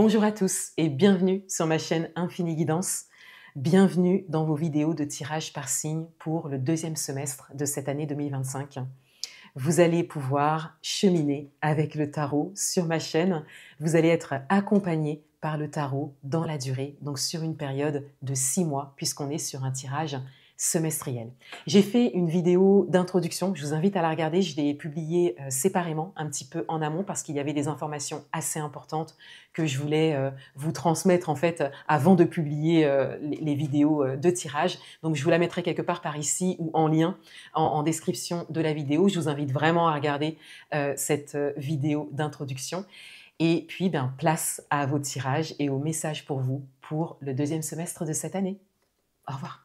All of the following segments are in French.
Bonjour à tous et bienvenue sur ma chaîne Infini Guidance. Bienvenue dans vos vidéos de tirage par signe pour le deuxième semestre de cette année 2025. Vous allez pouvoir cheminer avec le tarot sur ma chaîne. Vous allez être accompagné par le tarot dans la durée, donc sur une période de 6 mois, puisqu'on est sur un tirage semestriel. J'ai fait une vidéo d'introduction, je vous invite à la regarder, je l'ai publiée séparément, un petit peu en amont, parce qu'il y avait des informations assez importantes que je voulais vous transmettre en fait avant de publier les vidéos de tirage. Donc je vous la mettrai quelque part par ici ou en lien en description de la vidéo. Je vous invite vraiment à regarder cette vidéo d'introduction. Et puis, place à vos tirages et aux messages pour vous pour le deuxième semestre de cette année. Au revoir.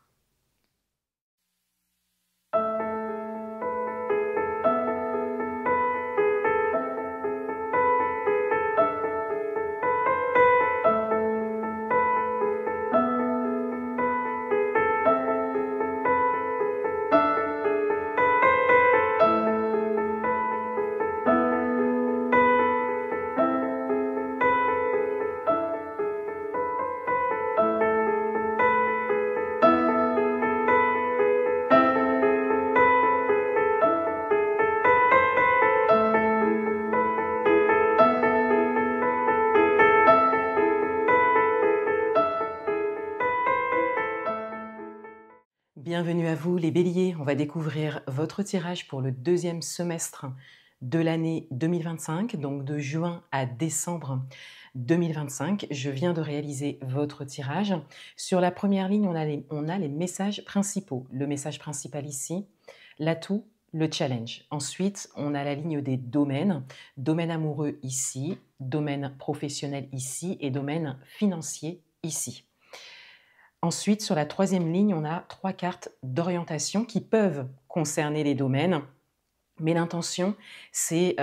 Bienvenue à vous les béliers, on va découvrir votre tirage pour le deuxième semestre de l'année 2025, donc de juin à décembre 2025. Je viens de réaliser votre tirage. Sur la première ligne, on a les messages principaux. Le message principal ici, l'atout, le challenge. Ensuite, on a la ligne des domaines. Domaine amoureux ici, domaine professionnel ici et domaine financier ici. Ensuite, sur la troisième ligne, on a 3 cartes d'orientation qui peuvent concerner les domaines, mais l'intention, c'est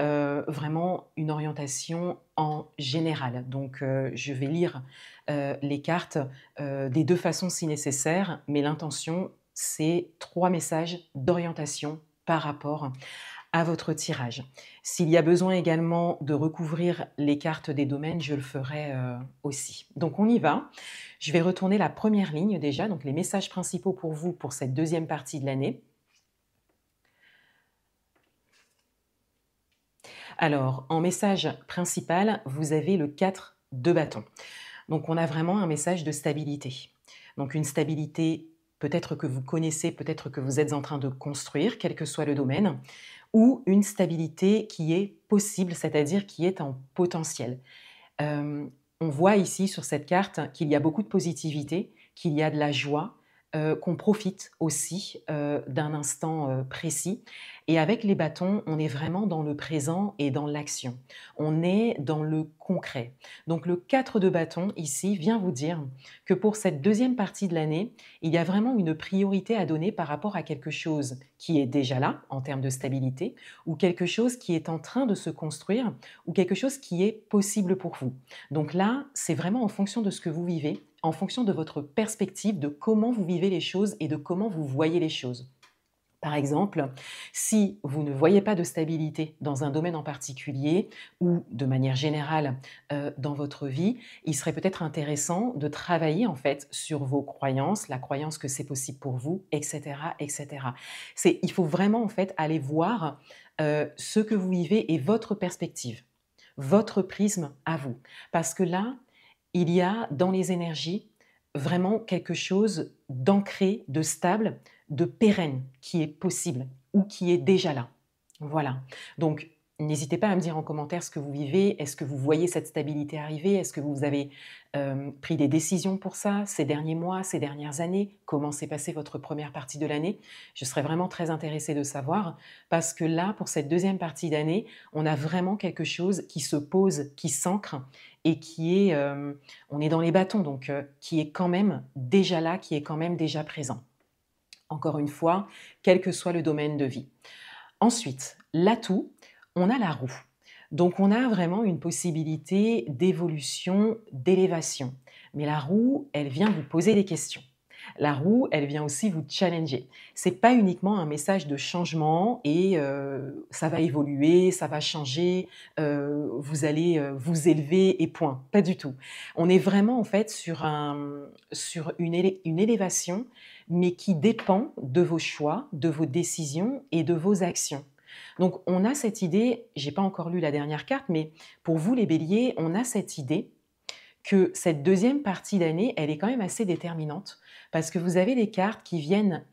vraiment une orientation en général. Donc, je vais lire les cartes des deux façons si nécessaire, mais l'intention, c'est 3 messages d'orientation par rapport à votre tirage. S'il y a besoin également de recouvrir les cartes des domaines, je le ferai aussi. Donc on y va. Je vais retourner la première ligne déjà, donc les messages principaux pour vous pour cette deuxième partie de l'année. Alors, en message principal, vous avez le 4 de bâton. Donc on a vraiment un message de stabilité. Donc une stabilité peut-être que vous connaissez, peut-être que vous êtes en train de construire, quel que soit le domaine, ou une stabilité qui est possible, c'est-à-dire qui est en potentiel. On voit ici sur cette carte qu'il y a beaucoup de positivité, qu'il y a de la joie, qu'on profite aussi d'un instant précis. Et avec les bâtons, on est vraiment dans le présent et dans l'action. On est dans le concret. Donc le 4 de bâton ici vient vous dire que pour cette deuxième partie de l'année, il y a vraiment une priorité à donner par rapport à quelque chose qui est déjà là en termes de stabilité, ou quelque chose qui est en train de se construire, ou quelque chose qui est possible pour vous. Donc là, c'est vraiment en fonction de ce que vous vivez, en fonction de votre perspective, de comment vous vivez les choses et de comment vous voyez les choses. Par exemple, si vous ne voyez pas de stabilité dans un domaine en particulier ou de manière générale dans votre vie, il serait peut-être intéressant de travailler en fait sur vos croyances, la croyance que c'est possible pour vous, etc., etc. Il faut vraiment en fait aller voir ce que vous vivez et votre perspective, votre prisme à vous, parce que là, il y a dans les énergies vraiment quelque chose d'ancré, de stable, de pérenne qui est possible ou qui est déjà là. Voilà. Donc, n'hésitez pas à me dire en commentaire ce que vous vivez. Est-ce que vous voyez cette stabilité arriver? Est-ce que vous avez pris des décisions pour ça ces derniers mois, ces dernières années? Comment s'est passée votre première partie de l'année? Je serais vraiment très intéressée de savoir parce que là, pour cette deuxième partie d'année, on a vraiment quelque chose qui se pose, qui s'ancre et qui est, on est dans les bâtons, donc qui est quand même déjà là, qui est quand même déjà présent. Encore une fois, quel que soit le domaine de vie. Ensuite, l'atout, on a la roue. Donc on a vraiment une possibilité d'évolution, d'élévation. Mais la roue, elle vient vous poser des questions. La roue, elle vient aussi vous challenger. C'est pas uniquement un message de changement et ça va évoluer, ça va changer, vous allez, vous élever et point. Pas du tout. On est vraiment en fait sur une élévation, mais qui dépend de vos choix, de vos décisions et de vos actions. Donc on a cette idée, j'ai pas encore lu la dernière carte, mais pour vous les béliers, on a cette idée que cette deuxième partie d'année, elle est quand même assez déterminante parce que vous avez des cartes qui viennent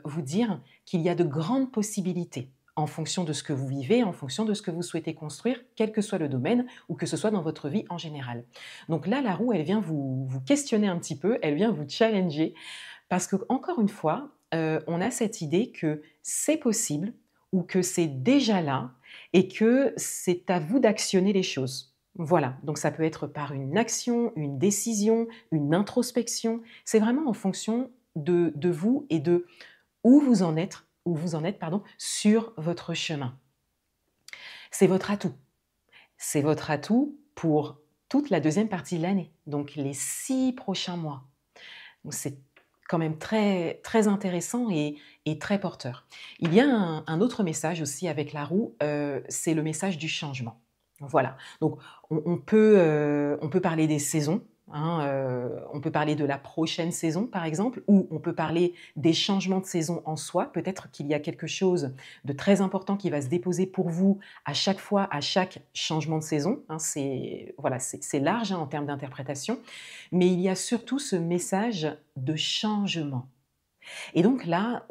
vous dire qu'il y a de grandes possibilités en fonction de ce que vous vivez, en fonction de ce que vous souhaitez construire, quel que soit le domaine ou que ce soit dans votre vie en général. Donc là, la roue, elle vient vous questionner un petit peu, elle vient vous challenger parce que, encore une fois, on a cette idée que c'est possible ou que c'est déjà là et que c'est à vous d'actionner les choses. Voilà, donc ça peut être par une action, une décision, une introspection. C'est vraiment en fonction de vous et de où vous en êtes pardon, sur votre chemin. C'est votre atout. C'est votre atout pour toute la deuxième partie de l'année, donc les 6 prochains mois. Donc c'est quand même très, très intéressant et très porteur. Il y a un autre message aussi avec la roue, c'est le message du changement. Voilà, donc on peut parler des saisons, hein, on peut parler de la prochaine saison par exemple, ou on peut parler des changements de saison en soi. Peut-être qu'il y a quelque chose de très important qui va se déposer pour vous à chaque fois, à chaque changement de saison, hein, voilà, c'est large hein, en termes d'interprétation, mais il y a surtout ce message de changement. Et donc là,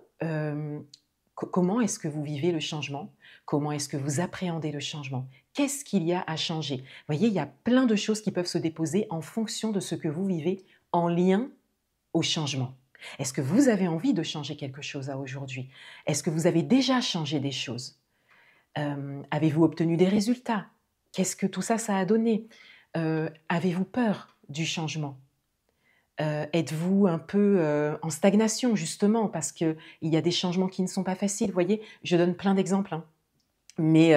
comment est-ce que vous vivez le changement? Comment est-ce que vous appréhendez le changement? Qu'est-ce qu'il y a à changer? Vous voyez, il y a plein de choses qui peuvent se déposer en fonction de ce que vous vivez en lien au changement. Est-ce que vous avez envie de changer quelque chose à aujourd'hui? Est-ce que vous avez déjà changé des choses? Avez-vous obtenu des résultats? Qu'est-ce que tout ça, ça a donné? Avez-vous peur du changement? Êtes-vous un peu en stagnation justement parce qu'il y a des changements qui ne sont pas faciles? Vous voyez, je donne plein d'exemples, hein, mais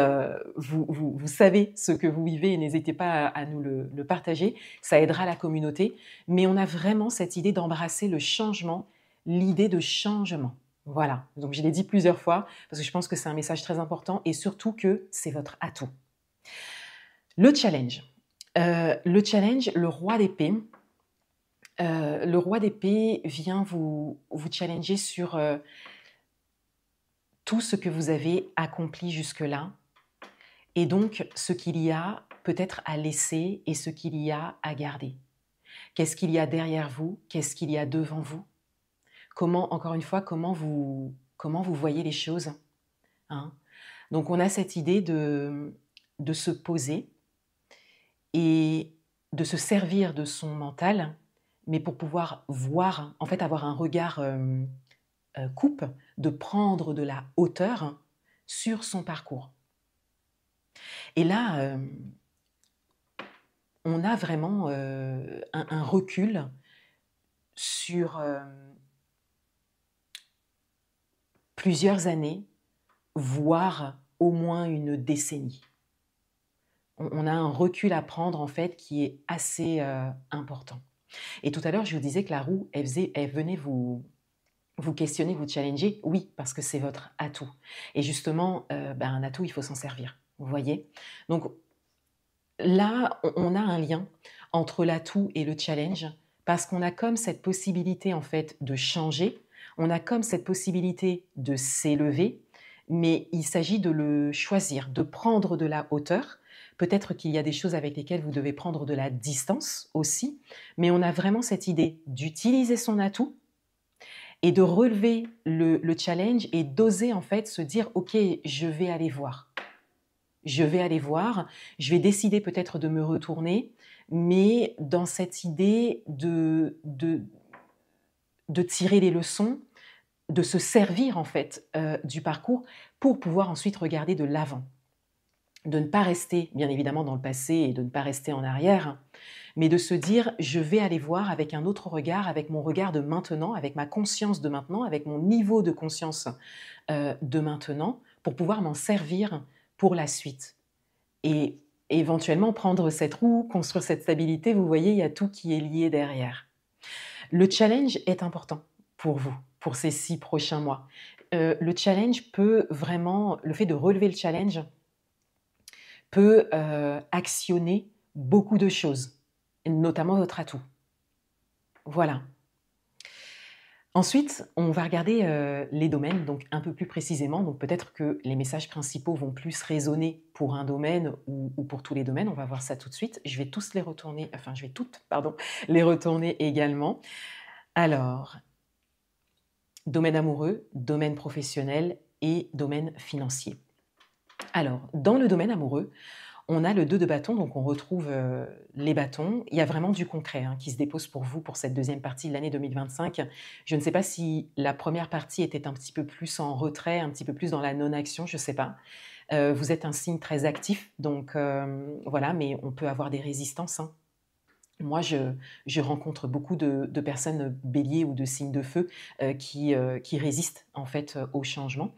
vous savez ce que vous vivez et n'hésitez pas à nous le partager, ça aidera la communauté. Mais on a vraiment cette idée d'embrasser le changement, l'idée de changement. Voilà, donc je l'ai dit plusieurs fois parce que je pense que c'est un message très important et surtout que c'est votre atout. Le challenge. Le roi d'épée. Le roi d'épée vient vous challenger sur tout ce que vous avez accompli jusque-là et donc ce qu'il y a peut-être à laisser et ce qu'il y a à garder. Qu'est-ce qu'il y a derrière vous? Qu'est-ce qu'il y a devant vous? Comment, encore une fois, comment vous voyez les choses, hein? Donc on a cette idée de se poser et de se servir de son mental, mais pour pouvoir voir, en fait avoir un regard coupe, de prendre de la hauteur sur son parcours. Et là, on a vraiment un recul sur plusieurs années, voire au moins une décennie. On a un recul à prendre en fait qui est assez important. Et tout à l'heure, je vous disais que la roue, elle venait vous questionner, vous challenger. Oui, parce que c'est votre atout. Et justement, un atout, il faut s'en servir. Vous voyez? Donc là, on a un lien entre l'atout et le challenge parce qu'on a comme cette possibilité en fait de changer, on a comme cette possibilité de s'élever, mais il s'agit de le choisir, de prendre de la hauteur. Peut-être qu'il y a des choses avec lesquelles vous devez prendre de la distance aussi, mais on a vraiment cette idée d'utiliser son atout et de relever le challenge et d'oser en fait se dire « Ok, je vais aller voir ». Je vais aller voir, je vais décider peut-être de me retourner, mais dans cette idée de tirer les leçons, de se servir en fait du parcours pour pouvoir ensuite regarder de l'avant. De ne pas rester bien évidemment dans le passé et de ne pas rester en arrière, mais de se dire je vais aller voir avec un autre regard, avec mon regard de maintenant, avec ma conscience de maintenant, avec mon niveau de conscience de maintenant, pour pouvoir m'en servir pour la suite. Et éventuellement prendre cette roue, construire cette stabilité, vous voyez, il y a tout qui est lié derrière. Le challenge est important. pour vous, pour ces 6 prochains mois. Le challenge peut vraiment le fait de relever le challenge peut, actionner beaucoup de choses, notamment votre atout. Voilà. Ensuite, on va regarder, les domaines, donc un peu plus précisément. Donc peut-être que les messages principaux vont plus résonner pour un domaine ou pour tous les domaines. On va voir ça tout de suite. Je vais tous les retourner, enfin je vais toutes, pardon, les retourner également. Alors, domaine amoureux, domaine professionnel et domaine financier. Alors, dans le domaine amoureux, on a le 2 de bâton, donc on retrouve, les bâtons. Il y a vraiment du concret, hein, qui se dépose pour vous pour cette deuxième partie de l'année 2025. Je ne sais pas si la première partie était un petit peu plus en retrait, un petit peu plus dans la non-action, je ne sais pas. Vous êtes un signe très actif, donc voilà, mais on peut avoir des résistances, hein. Moi, je rencontre beaucoup de personnes béliers ou de signes de feu qui résistent en fait au changement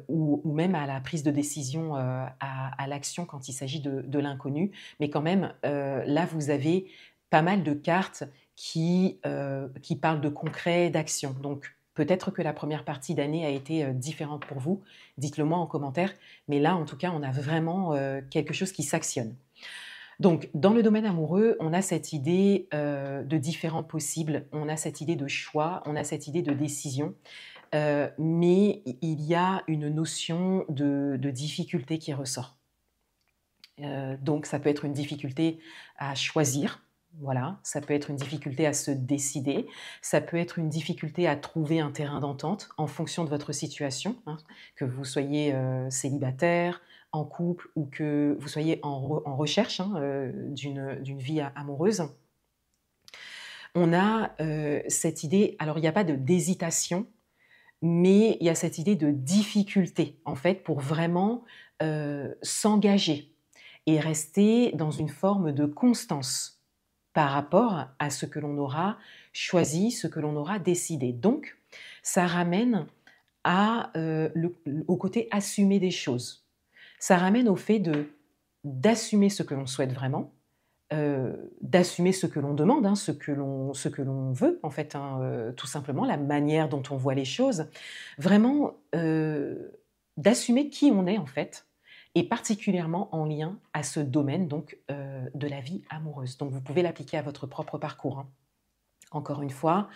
ou même à la prise de décision, à l'action quand il s'agit de l'inconnu. Mais quand même, là, vous avez pas mal de cartes qui parlent de concret, d'action. Donc, peut-être que la première partie d'année a été différente pour vous. Dites-le moi en commentaire. Mais là, en tout cas, on a vraiment quelque chose qui s'actionne. Donc, dans le domaine amoureux, on a cette idée de différents possibles, on a cette idée de choix, on a cette idée de décision, mais il y a une notion de difficulté qui ressort. Donc, ça peut être une difficulté à choisir, voilà, ça peut être une difficulté à se décider, ça peut être une difficulté à trouver un terrain d'entente en fonction de votre situation, hein, que vous soyez célibataire, en couple ou que vous soyez en recherche hein, d'une vie amoureuse. On a cette idée, alors il n'y a pas d'hésitation, mais il y a cette idée de difficulté, en fait, pour vraiment s'engager et rester dans une forme de constance par rapport à ce que l'on aura choisi, ce que l'on aura décidé. Donc, ça ramène au côté assumé des choses. Ça ramène au fait d'assumer ce que l'on souhaite vraiment, d'assumer ce que l'on demande, hein, ce que l'on veut, en fait, hein, tout simplement, la manière dont on voit les choses. Vraiment, d'assumer qui on est, en fait, et particulièrement en lien à ce domaine, donc, de la vie amoureuse. Donc, vous pouvez l'appliquer à votre propre parcours, hein. Encore une fois,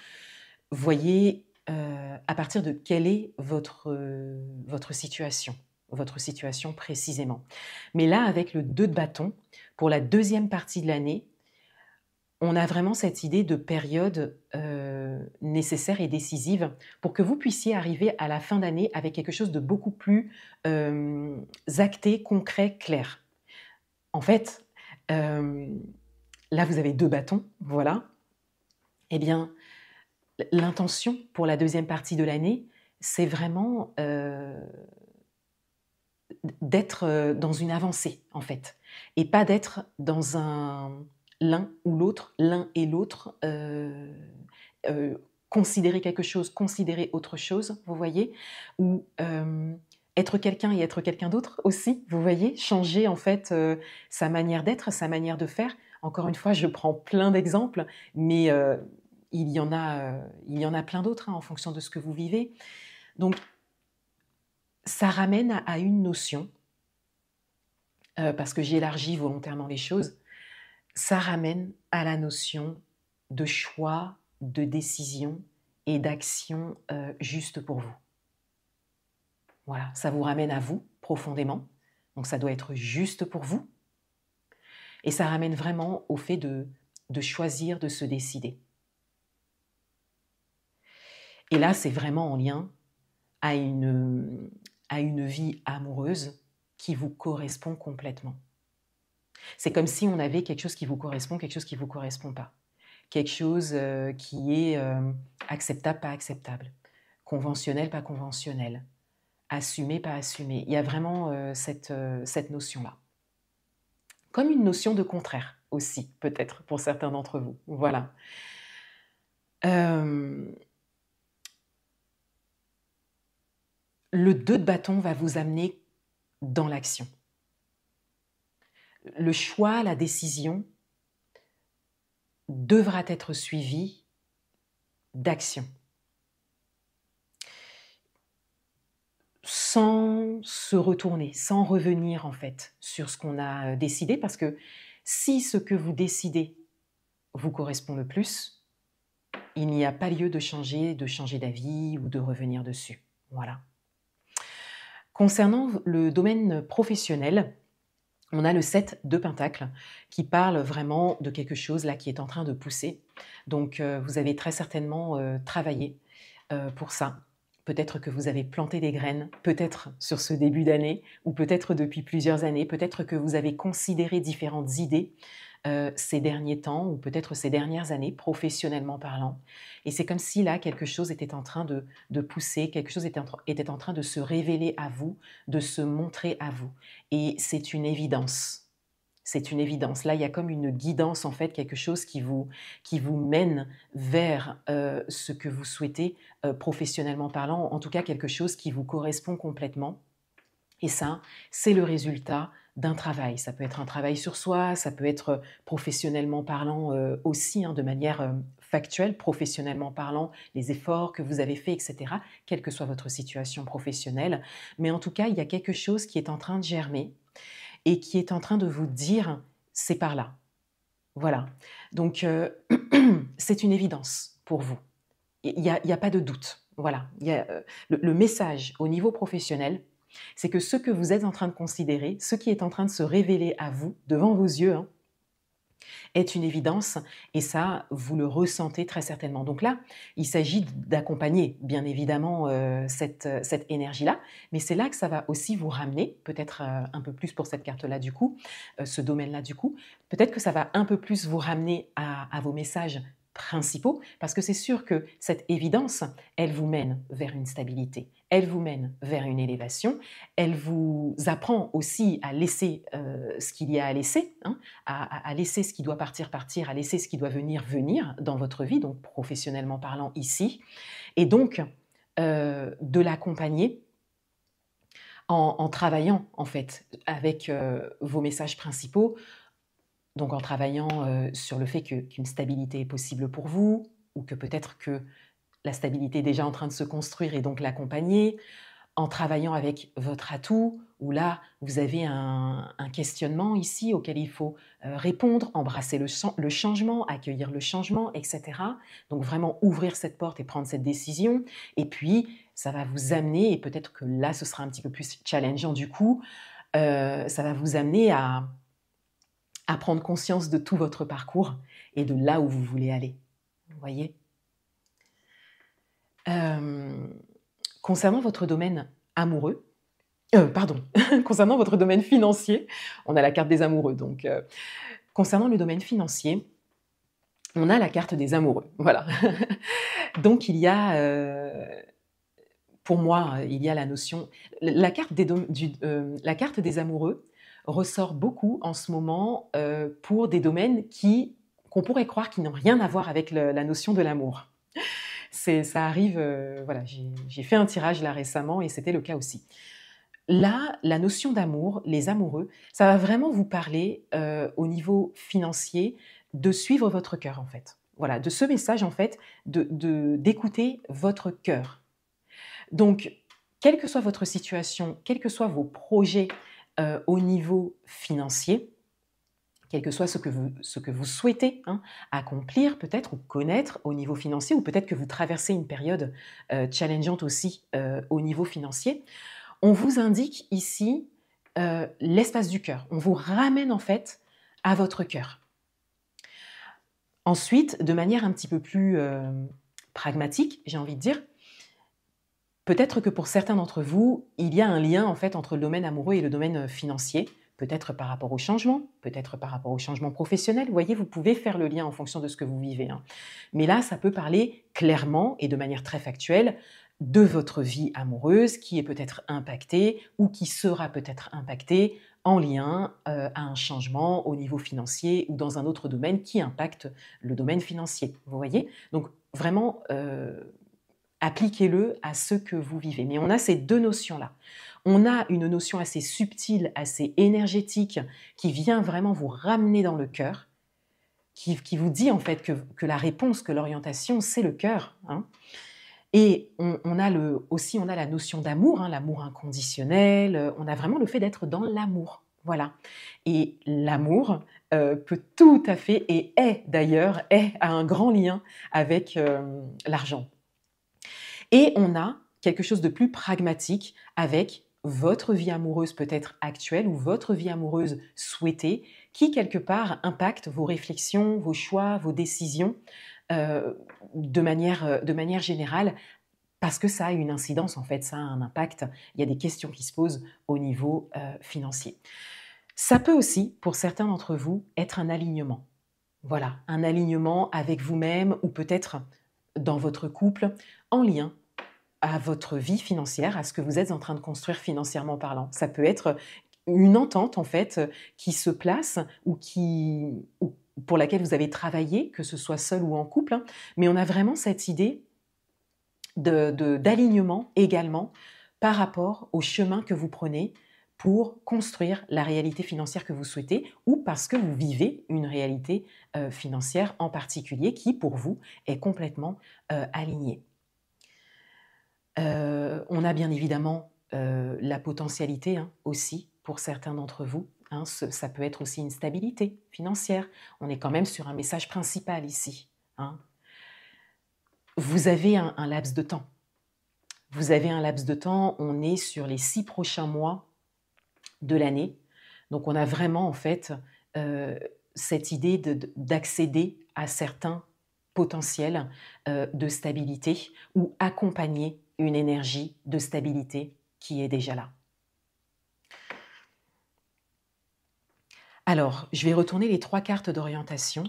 voyez, à partir de quelle est votre situation précisément. Mais là, avec le 2 de bâton, pour la deuxième partie de l'année, on a vraiment cette idée de période, nécessaire et décisive pour que vous puissiez arriver à la fin d'année avec quelque chose de beaucoup plus, acté, concret, clair. En fait, là, vous avez 2 bâtons, voilà. Eh bien, l'intention pour la deuxième partie de l'année, c'est vraiment, d'être, dans une avancée, en fait, et pas d'être dans l'un ou l'autre, l'un et l'autre, considérer quelque chose, considérer autre chose, vous voyez? Ou, être quelqu'un et être quelqu'un d'autre aussi, vous voyez? Changer en fait, sa manière d'être, sa manière de faire. Encore une fois, je prends plein d'exemples, mais, il y en a plein d'autres, hein, en fonction de ce que vous vivez. Donc ça ramène à une notion, parce que j'élargis volontairement les choses, ça ramène à la notion de choix, de décision et d'action, juste pour vous. Voilà, ça vous ramène à vous profondément, donc ça doit être juste pour vous et ça ramène vraiment au fait de choisir, de se décider. Et là, c'est vraiment en lien à une vie amoureuse qui vous correspond complètement. C'est comme si on avait quelque chose qui vous correspond, quelque chose qui ne vous correspond pas. Quelque chose qui est acceptable, pas acceptable. Conventionnel, pas conventionnel. Assumé, pas assumé. Il y a vraiment cette notion-là. Comme une notion de contraire aussi, peut-être, pour certains d'entre vous. Voilà. Le 2 de bâton va vous amener dans l'action. Le choix, la décision devra être suivi d'action. sans se retourner, sans revenir en fait sur ce qu'on a décidé, parce que si ce que vous décidez vous correspond le plus, il n'y a pas lieu de changer d'avis ou de revenir dessus. Voilà. Concernant le domaine professionnel, on a le 7 de Pentacle qui parle vraiment de quelque chose là qui est en train de pousser. Donc vous avez très certainement travaillé pour ça. Peut-être que vous avez planté des graines, peut-être sur ce début d'année, ou peut-être depuis plusieurs années, peut-être que vous avez considéré différentes idées ces derniers temps, ou peut-être ces dernières années, professionnellement parlant. Et c'est comme si là, quelque chose était en train de pousser, quelque chose était en train de se révéler à vous, de se montrer à vous. Et c'est une évidence. C'est une évidence. Là, il y a comme une guidance, en fait, quelque chose qui vous mène vers ce que vous souhaitez professionnellement parlant, en tout cas quelque chose qui vous correspond complètement. Et ça, c'est le résultat d'un travail. Ça peut être un travail sur soi, ça peut être professionnellement parlant aussi, hein, de manière factuelle, professionnellement parlant, les efforts que vous avez faits, etc., quelle que soit votre situation professionnelle. Mais en tout cas, il y a quelque chose qui est en train de germer et qui est en train de vous dire « c'est par là ». Voilà. Donc, c'est une évidence pour vous. Il n'y a pas de doute. Voilà. Le message au niveau professionnel, c'est que ce que vous êtes en train de considérer, ce qui est en train de se révéler à vous, devant vos yeux, hein, est une évidence, et ça, vous le ressentez très certainement. Donc là, il s'agit d'accompagner, bien évidemment, cette énergie-là, mais c'est là que ça va aussi vous ramener, peut-être un peu plus pour cette carte-là du coup, ce domaine-là du coup, peut-être que ça va un peu plus vous ramener à vos messages principaux, parce que c'est sûr que cette évidence, elle vous mène vers une stabilité, elle vous mène vers une élévation, elle vous apprend aussi à laisser ce qu'il y a à laisser, hein, à laisser ce qui doit partir, partir, à laisser ce qui doit venir, venir dans votre vie, donc professionnellement parlant ici, et donc de l'accompagner en travaillant en fait avec vos messages principaux, donc en travaillant sur le fait qu'une stabilité est possible pour vous, ou que peut-être que la stabilité est déjà en train de se construire et donc l'accompagner, en travaillant avec votre atout, où là, vous avez un questionnement ici auquel il faut répondre, embrasser le changement, accueillir le changement, etc. Donc vraiment ouvrir cette porte et prendre cette décision. Et puis, ça va vous amener, et peut-être que là, ce sera un petit peu plus challengeant du coup, ça va vous amener à prendre conscience de tout votre parcours et de là où vous voulez aller. Vous voyez ? Concernant votre domaine amoureux, pardon, concernant votre domaine financier, on a la carte des amoureux, donc concernant le domaine financier, on a la carte des amoureux, voilà. Donc il y a, pour moi, il y a la notion, la carte la carte des amoureux ressort beaucoup en ce moment pour des domaines qu'on pourrait croire qui n'ont rien à voir avec la notion de l'amour. Ça arrive, voilà, j'ai fait un tirage là récemment et c'était le cas aussi. Là, la notion d'amour, les amoureux, ça va vraiment vous parler au niveau financier de suivre votre cœur en fait. Voilà, de ce message en fait, d'écouter votre cœur. Donc, quelle que soit votre situation, quels que soient vos projets au niveau financier, quel que soit ce que vous souhaitez accomplir peut-être ou connaître au niveau financier, ou peut-être que vous traversez une période challengeante aussi au niveau financier, on vous indique ici l'espace du cœur. On vous ramène en fait à votre cœur. Ensuite, de manière un petit peu plus pragmatique, j'ai envie de dire, peut-être que pour certains d'entre vous, il y a un lien en fait entre le domaine amoureux et le domaine financier, peut-être par rapport au changement, peut-être par rapport au changement professionnel. Vous voyez, vous pouvez faire le lien en fonction de ce que vous vivez. Mais là, ça peut parler clairement et de manière très factuelle de votre vie amoureuse qui est peut-être impactée ou qui sera peut-être impactée en lien à un changement au niveau financier ou dans un autre domaine qui impacte le domaine financier. Vous voyez ? Donc vraiment, appliquez-le à ce que vous vivez. Mais on a ces deux notions-là. On a une notion assez subtile, assez énergétique, qui vient vraiment vous ramener dans le cœur, qui vous dit en fait que la réponse, que l'orientation, c'est le cœur. Et aussi, on a la notion d'amour, hein, l'amour inconditionnel, on a vraiment le fait d'être dans l'amour, voilà. Et l'amour, peut tout à fait et est d'ailleurs, a un grand lien avec, l'argent. Et on a quelque chose de plus pragmatique avec votre vie amoureuse peut-être actuelle ou votre vie amoureuse souhaitée, qui quelque part impacte vos réflexions, vos choix, vos décisions, de manière générale, parce que ça a une incidence en fait, ça a un impact. Il y a des questions qui se posent au niveau, financier. Ça peut aussi, pour certains d'entre vous, être un alignement. Voilà, un alignement avec vous-même ou peut-être dans votre couple, en lien à votre vie financière, à ce que vous êtes en train de construire financièrement parlant. Ça peut être une entente en fait, qui se place ou pour laquelle vous avez travaillé, que ce soit seul ou en couple, hein, mais on a vraiment cette idée d'alignement également par rapport au chemin que vous prenez pour construire la réalité financière que vous souhaitez ou parce que vous vivez une réalité financière en particulier qui, pour vous, est complètement alignée. On a bien évidemment la potentialité hein, aussi pour certains d'entre vous. Hein, ça peut être aussi une stabilité financière. On est quand même sur un message principal ici. Hein. Vous avez un laps de temps. Vous avez un laps de temps, on est sur les 6 prochains mois de l'année. Donc on a vraiment en fait cette idée d'accéder à certains potentiels de stabilité ou accompagner une énergie de stabilité qui est déjà là. Alors, je vais retourner les 3 cartes d'orientation.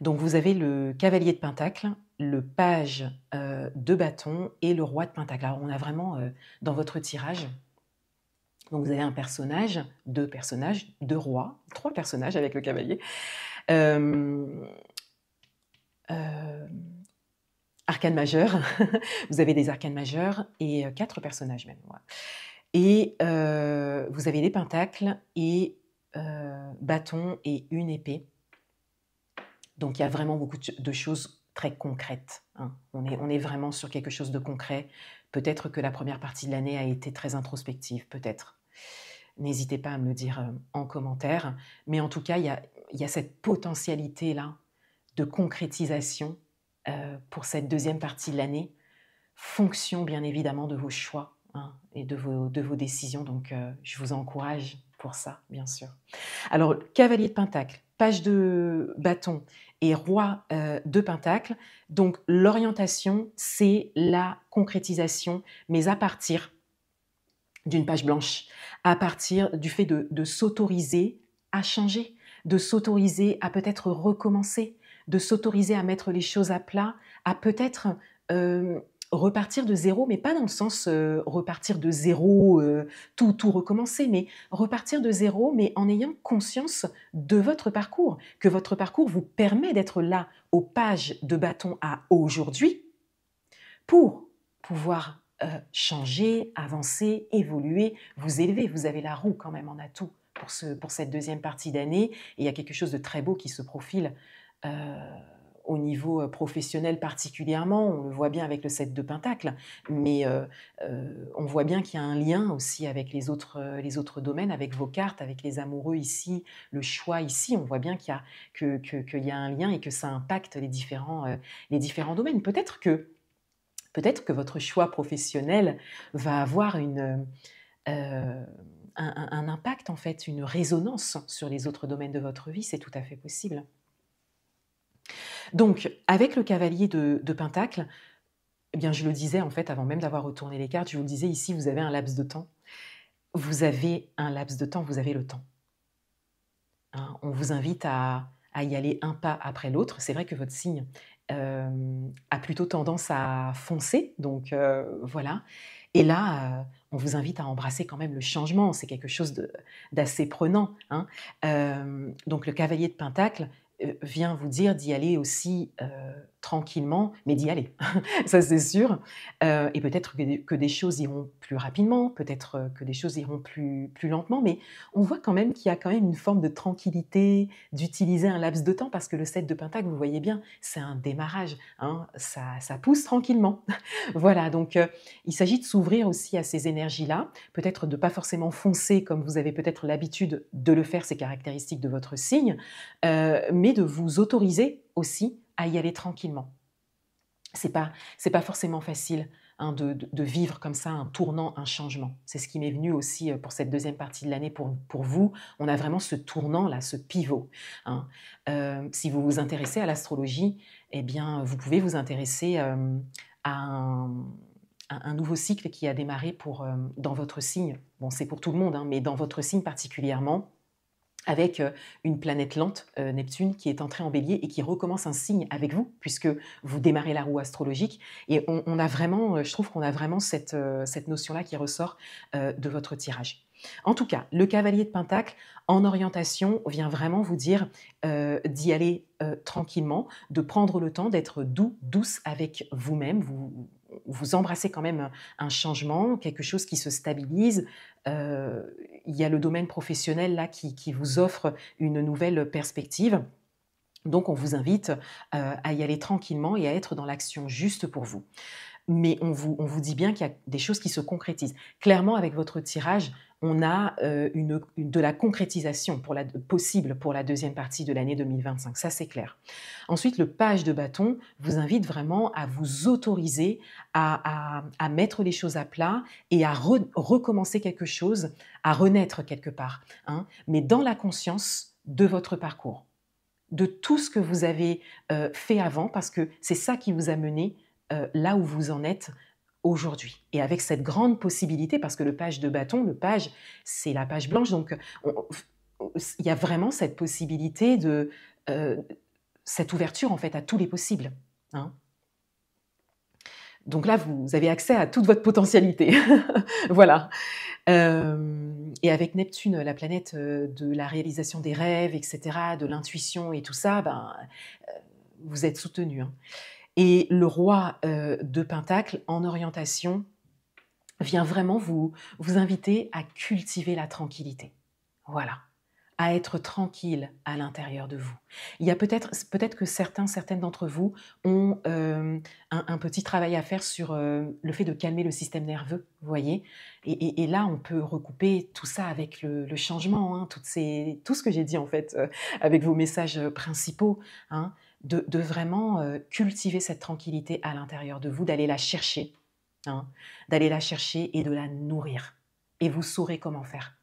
Donc vous avez le cavalier de Pentacle, le page de bâton et le roi de Pentacle. Alors on a vraiment dans votre tirage, donc vous avez un personnage, 2 personnages, 2 rois, 3 personnages avec le cavalier. Arcane majeur, vous avez des arcanes majeurs et 4 personnages même. Voilà. Et vous avez des pentacles et bâton et une épée. Donc il y a vraiment beaucoup de choses très concrètes. Hein. On est vraiment sur quelque chose de concret. Peut-être que la première partie de l'année a été très introspective, peut-être. N'hésitez pas à me le dire en commentaire. Mais en tout cas, il y a cette potentialité-là de concrétisation pour cette deuxième partie de l'année, fonction bien évidemment de vos choix hein, et de vos décisions. Donc je vous encourage pour ça, bien sûr. Alors, cavalier de Pentacle, page de bâton et roi de Pentacle. Donc, l'orientation, c'est la concrétisation, mais à partir d'une page blanche, à partir du fait de s'autoriser à changer, de s'autoriser à peut-être recommencer, de s'autoriser à mettre les choses à plat, à peut-être repartir de zéro, mais pas dans le sens repartir de zéro, tout recommencer, mais repartir de zéro, mais en ayant conscience de votre parcours, que votre parcours vous permet d'être là aux pages de bâton à aujourd'hui pour pouvoir changer, avancer, évoluer, vous élever. Vous avez la roue quand même en atout pour cette deuxième partie d'année et il y a quelque chose de très beau qui se profile au niveau professionnel particulièrement, on le voit bien avec le 7 de Pentacle, mais on voit bien qu'il y a un lien aussi avec les autres domaines, avec vos cartes, avec les amoureux ici, le choix ici, on voit bien qu'il y a un lien et que ça impacte les différents domaines. Peut-être que votre choix professionnel va avoir un impact, en fait, une résonance sur les autres domaines de votre vie, c'est tout à fait possible. Donc, avec le cavalier de Pentacle, eh bien, je le disais en fait avant même d'avoir retourné les cartes, je vous le disais ici, vous avez un laps de temps. Vous avez un laps de temps, vous avez le temps. Hein, on vous invite à y aller un pas après l'autre. C'est vrai que votre signe a plutôt tendance à foncer, donc voilà. Et là, on vous invite à embrasser quand même le changement. C'est quelque chose d'assez prenant. Hein. Donc le cavalier de Pentacle vient vous dire d'y aller aussi tranquillement, mais d'y aller, ça c'est sûr. Et peut-être que des choses iront plus rapidement, peut-être que des choses iront plus lentement, mais on voit quand même qu'il y a quand même une forme de tranquillité, d'utiliser un laps de temps, parce que le 7 de Pentacle, vous voyez bien, c'est un démarrage, hein, ça pousse tranquillement. Voilà, donc il s'agit de s'ouvrir aussi à ces énergies-là, peut-être de pas forcément foncer comme vous avez peut-être l'habitude de le faire, c'est caractéristique de votre signe, mais de vous autoriser aussi à y aller tranquillement. C'est pas forcément facile, hein, de vivre comme ça un tournant, un changement. C'est ce qui m'est venu aussi pour cette deuxième partie de l'année pour vous. On a vraiment ce tournant-là, ce pivot, hein. Si vous vous intéressez à l'astrologie, eh bien, vous pouvez vous intéresser à un nouveau cycle qui a démarré dans votre signe. Bon, c'est pour tout le monde, hein, mais dans votre signe particulièrement, avec une planète lente, Neptune, qui est entrée en Bélier et qui recommence un signe avec vous, puisque vous démarrez la roue astrologique. Et on a vraiment, je trouve qu'on a vraiment cette notion-là qui ressort de votre tirage. En tout cas, le cavalier de Pentacle, en orientation, vient vraiment vous dire d'y aller tranquillement, de prendre le temps, d'être douce avec vous-même. Vous embrassez quand même un changement, quelque chose qui se stabilise. Il y a le domaine professionnel là qui vous offre une nouvelle perspective. Donc on vous invite à y aller tranquillement et à être dans l'action juste pour vous. Mais on vous dit bien qu'il y a des choses qui se concrétisent. Clairement, avec votre tirage, on a de la concrétisation possible pour la deuxième partie de l'année 2025. Ça, c'est clair. Ensuite, le page de bâton vous invite vraiment à vous autoriser à mettre les choses à plat et à recommencer quelque chose, à renaître quelque part, hein, mais dans la conscience de votre parcours, de tout ce que vous avez fait avant, parce que c'est ça qui vous a mené là où vous en êtes aujourd'hui. Et avec cette grande possibilité, parce que le page de bâton, le page, c'est la page blanche, donc il y a vraiment cette possibilité cette ouverture en fait à tous les possibles, hein. Donc là, vous avez accès à toute votre potentialité. Voilà. Et avec Neptune, la planète de la réalisation des rêves, etc., de l'intuition et tout ça, vous êtes soutenu, hein. Et le roi de Pentacle, en orientation, vient vraiment vous inviter à cultiver la tranquillité. Voilà, à être tranquille à l'intérieur de vous. Il y a peut-être que certaines d'entre vous ont un petit travail à faire sur le fait de calmer le système nerveux, vous voyez. Et là, on peut recouper tout ça avec le changement, hein, tout ce que j'ai dit en fait, avec vos messages principaux, hein, de vraiment cultiver cette tranquillité à l'intérieur de vous, d'aller la chercher, hein, d'aller la chercher et de la nourrir. Et vous saurez comment faire.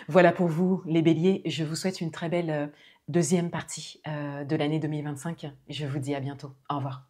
Voilà pour vous, les béliers. Je vous souhaite une très belle deuxième partie de l'année 2025. Je vous dis à bientôt. Au revoir.